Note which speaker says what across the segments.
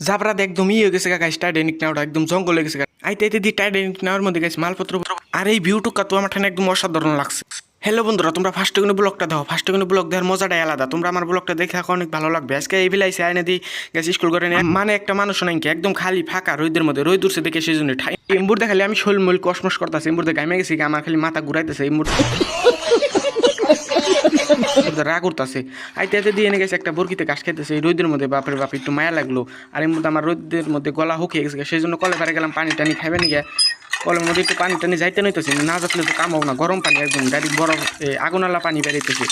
Speaker 1: জাবরাতে একদম হয়ে গেছে গাইস টাইটানিক নাওটা একদম জঙ্গল হয়ে গেছে আইতে আইতে দি টাইটানিক নাওয়ার মধ্যে গাইস মালপত্র আর এই ভিউটুকা তো আমার ঠানে একদম অসাধারণ লাগছে। হ্যালো বন্ধুরা, তোমরা ফার্স্ট কোনো ব্লগটা দাও, ফার্স্ট কোনো ব্লগ দেওয়ার মজাটাই আলাদা। তোমরা আমার ব্লগটা দেখে অনেক ভালো লাগবে। আজকে এই বিলাইছে আইনে দি গেছে স্কুল করে মানে একটা মানুষ নাই একদম খালি ফাঁকা রোদের মধ্যে রোদ উঠছে দেখে সেই জন্য এম্বুর দেখালে আমি শোলমুল কসমস করতেছি, এম্বুর দেখে গাইমে গেছি আমার খালি মাথা ঘুরাইতেছে এম্বুর রাগ করতেছে। আইতে আইতে দিয়ে এনে গেছে একটা বরকিতে ঘাস খাইতেছে এই রোদের মধ্যে, বাপরে বাপ একটু মায়া লাগলো। আর এর মধ্যে আমার রোদের মধ্যে গলা হুকিয়ে গেছে, সেই জন্য কলে পারে গেলাম পানি টানি খাইবে নিয়ে কলের মধ্যে একটু পানি টানি যাইতে নইতেছে না যাচ্লে তো কাম না, গরম পানি একদম ডাইরেক্ট বরফ আগুনালা পানি বেরিয়েছে।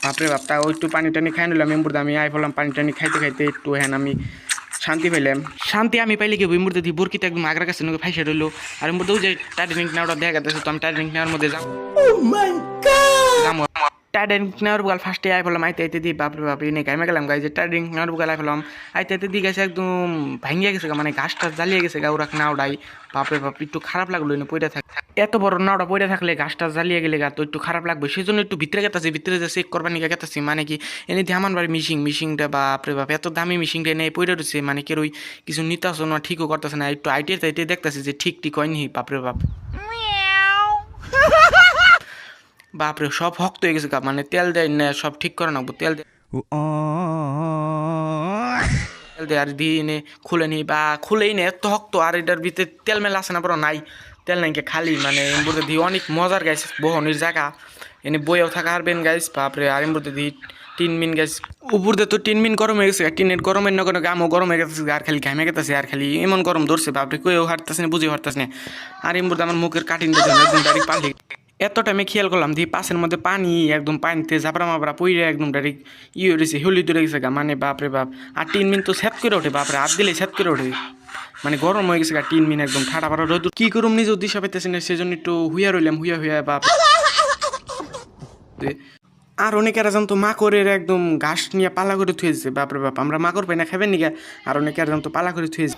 Speaker 1: বাপরে বাপ তাও একটু পানি টানি খাই নিলাম এমবুর আমি আই ফেলাম পানি টানি খাইতে খাইতে একটু হ্যাঁ আমি শান্তি পাইলাম। শান্তি আমি পাইলে কি এই মুহূর্তে বরকিতে একদম আগ্রা কাছে ফাইসে রইলো। আর এই মুহূর্তেও যে টাইটানিক নেওয়াটা দেখা গেছে, তো আমি টাইটানিক নেওয়ার মধ্যে যাবো টাইটানিক নেওয়ার বগাল ফার্স্টে আই ফেলাম আইতে আইতে দিই বাপরে বাপ এনে গাইমে গেলাম গাই যে টাইটানিক নেওয়ার বগাল আই ফেলাম আইতে আইতে দিয়ে গেছে একদম ভাঙিয়ে গেছে মানে গাছটা জ্বালিয়ে গেছে গা ওরা নাওডাই। বাপরে বাপ একটু খারাপ লাগলো এনে পড়ে থাকে, এত বড় নাওটা পড়ে থাকলে গাছটা জ্বালিয়ে গেলে গা তো একটু খারাপ লাগবে, সেই জন্য একটু ভিতরে গেতাছি, ভিতরে যে চেক করবার নিয়ে গেতাছি মানে কি এনে দিয়ে আমার বাড়ি মিশিংটা বাপরে বাপ এত দামি মিশিংটা এনে পড়ে রয়েছে মানে কেউ কিছু নিতে আসো না ঠিকও করতেছে না, একটু আইটিয়ে তাইটে দেখতেছি যে ঠিক হয়নি। বাপরে বাপ বাপরে সব শক্ত হয়ে গেছে গা মানে তেল দেয় না সব ঠিক করে নেবো, তেল দেয় আর দিয়ে খুলে নি বা খুলেই নে এত শক্ত আর এটার ভিতরে তেল মেলা আছে না, বড় নাই তেল নাই খালি মানে এমবুতে দিয়ে অনেক মজার গাইছে বহনের জায়গা এনে বইয়াও থাকা হারবেন গাইস। বাপরে আর এমবুতে দিয়ে 3 মিন গাইস উপর দিয়ে তো 3 মিন গরম হয়ে গেছে, টিনের গরমের না কোনো গামও গরম হয়ে গেছে আর খালি ঘামে গেছে আর খালি এমন গরম ধরছে বাপরে কেউ হারতেছে না বুঝেও হারতেছে না। আর এমবুতে আমার মুখের কাটিংটা একদম ডাইরেক্ট পাল্টে এতটা আমি খেয়াল করলাম দিয়ে পাশের মধ্যে পানি একদম পানিতে ঝাপড়া মাপড়া পইরে একদম ডাইরেক্ট হয়ে গেছে হলি ধরে গেছে গা মানে বাপরে বাপ। আর 3 মিন তো সেট করে ওঠে বাপরে হাত দিলে সেট করে ওঠে মানে গরম হয়ে গেছে গা 3 মিন একদম ঠাডা পাড়া রোদ কি করুম নিজেও দিশা পাইতেছি না, সেজন্য একটু হুইয়া রইলাম হুইয়া বাপ। আর অনেকের জানতো মাকড়ের একদম ঘাস নিয়ে পালা করে থুয়েছে বাপরে বাপ, আমরা মাকড় পাই না খাবেন নিগা আর অনেকের জানতো পালা করে থুয়েছে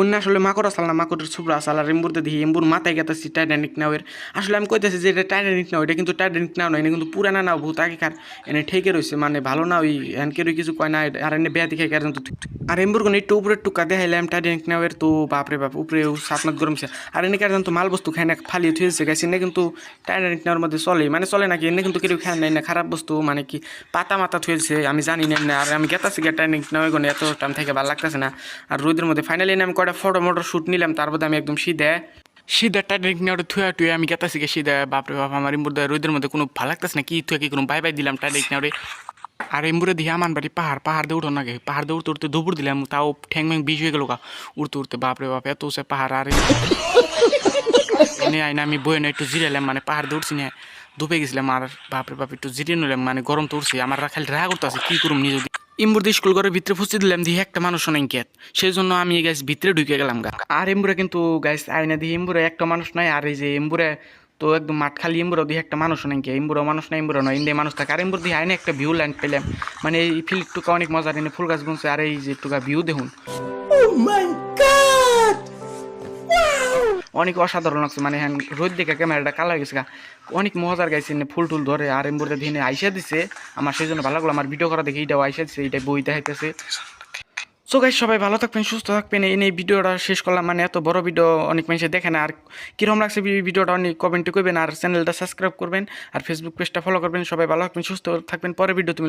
Speaker 1: অন্য আসলে মাকড় আসাল না মাকড়ের ছুপড়া আসাল। আর এম্বুরতে দেখি এম্বুর মাথায় গেতেছি টাইটানিক নাওয়ের, আসলে আমি কইতেছি যে এটা টাইটানিক নাও, এটা কিন্তু টাইটানিক নাও নয়, এটা কিন্তু পুরানা নাও বহুত আগেকার এনে ঠেকে রয়েছে মানে ভালো না ওই এনকেরই কিছু কয় না আর এনে বেয়া দেখে কার জানতো। আর এম্বুর কোনো একটু উপরের টুকা দেখাইলাম টাইটানিক নাওয়ের তো বাপরে বাপ উপরেও সাতনাথ গরমছে। আর এনে কার জানতো মাল বস্তু খায় না ফালিয়ে থুয়েছে গেছে এনে কিন্তু টাইটানিক নাওয়ার মধ্যে চলে মানে চলে নাকি এনে কিন্তু কেউ খায় নাই না খারাপ বস্তু মানে কি পাতা মাথা থুয়েছে আমি জানি না। আর আমি গেতাছি গিয়ে টাইটানিক নাওয়ে কোনো এত টাইম থেকে ভালো লাগতেছে না। আর রোদের মধ্যে ফাইনালি আমি কয়টা ফটো শুট নিলাম, তারপর আমি একদম সিধা টাইটানিক নেওয়ার থুয়া টুয়ে আমি গেতাছি গে সিধা বাপরে বাপ আমার ইম্বুর রোদের মধ্যে কোনো ভালো লাগতেছে না কি থুয়া কি কোনো বাই দিলাম টাইটানিক নেওয়ারে। আর এম্বুরে দিয়ে আমার বাড়ি পাহাড় দিয়ে উঠো না গে পাহাড় দিয়ে উঠতে দুপুর দিলাম তাও ঠ্যাং ম্যাং বিষ হয়ে গেল গা উঠতে বাপরে বাপ এত সে পাহাড়। আর এনে আইনা আমি বই না একটু জিরাইলাম মানে পাহাড় দিয়ে উঠছি না ধুপে গেছিলাম আর বাপরে বাপ একটু জিরিয়ে নিলাম মানে গরম তো উঠছে আমার খালি রাগ করতেছে কি করুম নিজে ইম্বুর স্কুল ঘরের ভিতরে ফুসতে দিলাম দিয়ে একটা মানুষ নাই কেত, সেই জন্য আমি গাছ ভিতরে ঢুকে গেলাম গা। আর এম্বুরে কিন্তু গাছ আইনা দিয়ে এম্বুরে একটা মানুষ নাই আর এই যে এম্বুরে তো একদম মাঠ খালি এম্বুরে দিয়ে একটা মানুষ নাই কে এম্বুরও মানুষ নাই এম্বুরে নয় ইন্ডিয়া মানুষ থাকে। আর এম্বুর দিয়ে আইনে একটা ভিউ ল্যান্ড পেলাম মানে এই ফিল্ডটুকু অনেক মজার এনে ফুল গাছ গুনছে আর এই যে টুকা ভিউ দেখুন অনেক অসাধারণ লাগছে মানে হ্যাঁ রোদ দেখে ক্যামেরাটা কালো হয়ে গেছে অনেক মজার গাইছে ফুল টুল ধরে। আর এমবুরতে দিনে আইসা দিছে আমার সেই জন্য ভালো লাগলো আমার ভিডিও করা দেখে এইটাও আইসা দিছে এইটাই বই দেখাইতেছে। সো গাইস সবাই ভালো থাকবেন সুস্থ থাকবেন এই ভিডিওটা শেষ করলাম মানে এত বড় ভিডিও অনেক মানুষে দেখে না। আর কীরকম লাগছে ভিডিওটা অনেক কমেন্টে করবেন আর চ্যানেলটা সাবস্ক্রাইব করবেন আর ফেসবুক পেজটা ফলো করবেন। সবাই ভালো থাকবেন সুস্থ থাকবেন পরে ভিডিও তুমি